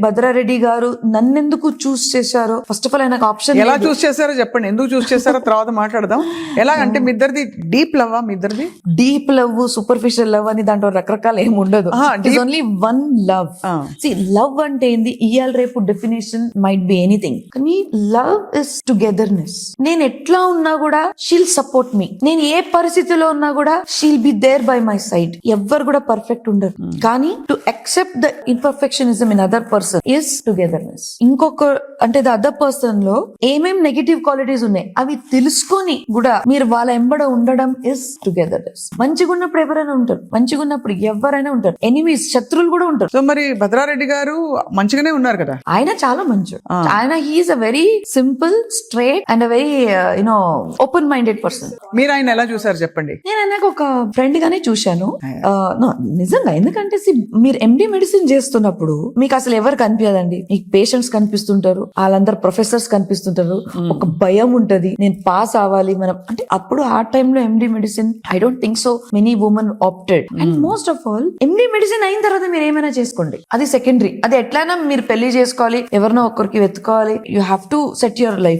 భద్రారెడ్డి గారు నన్నెందుకు చూస్ చేశారో, ఫస్ట్ ఆఫ్ ఆల్ ఆయనకు ఆప్షన్ ఎలా చూస్ చేశారో చెప్పండి, ఎందుకు చూస్ చేశారో తర్వాత మాట్లాడదాం. ఎలా అంటే మీ ఇద్దరిది డీప్ లవ్, మీ ఇద్దరిది డీప్ లవ్, సూపర్ఫిషియల్ లవ్ అని దాంట్లో రకరకాల ఏమి ఉండదు. Only one love. లవ్ అంటే ఏంది, ఇయాల రేపు డెఫినేషన్ మైట్ బి ఎనీథింగ్, కానీ లవ్ ఇస్ టుగెదర్నెస్. నేను ఎట్లా ఉన్నా కూడా షీల్ సపోర్ట్ మీ, నేను ఏ పరిస్థితిలో ఉన్నా కూడా she'll be there by my side. ఎవ్వరు కూడా పర్ఫెక్ట్ ఉండరు, కానీ to accept the imperfectionism in other person is togetherness. ఇంకొక అంటే ద అదర్ పర్సన్ లో ఏమేం నెగటివ్ క్వాలిటీస్ ఉన్నాయి అవి తెలుసుకొని కూడా మీరు వాళ్ళ ఎంబడ ఉండడం ఇస్ టుగెదర్నెస్. మంచిగా ఉన్నప్పుడు ఎవరైనా ఉంటారు, మంచిగా ఉన్నప్పుడు ఎవరైనా ఉంటారు. ఎనిమీస్, శత్రువులు కూడా ఉంటారు. సో మరి భద్రారెడ్డి గారు మంచిగానే ఉన్నారు కదా? ఆయన చాలా మంచి ఆయన. He is a very simple, straight and very you know open minded person. మీరు ఆయన ఎలా చూసారు చెప్పండి? నేను ఆయనకు ఒక ఫ్రెండ్ గానే చూశాను. నిజంగా, ఎందుకంటే మీరు ఎండి మెడిసిన్ చేస్తున్నప్పుడు మీకు అసలు ఎవరు కనిపించదండి. మీకు పేషెంట్స్ కనిపిస్తుంటారు, వాళ్ళందరూ ప్రొఫెసర్స్ కనిపిస్తుంటారు, ఒక భయం ఉంటది, నేను పాస్ అవ్వాలి మనం అంటే. అప్పుడు ఆ టైంలో MD medicine I don't think so many women opted. And most of all MD medicine అయిన తర్వాత మీరు ఏమైనా చేసుకోండి, అది సెకండరీ. అది ఎట్లయినా మీరు పెళ్లి చేసుకోవాలి, ఎవరినో ఒక్కరికి వెతుకోవాలి, you have to set your life.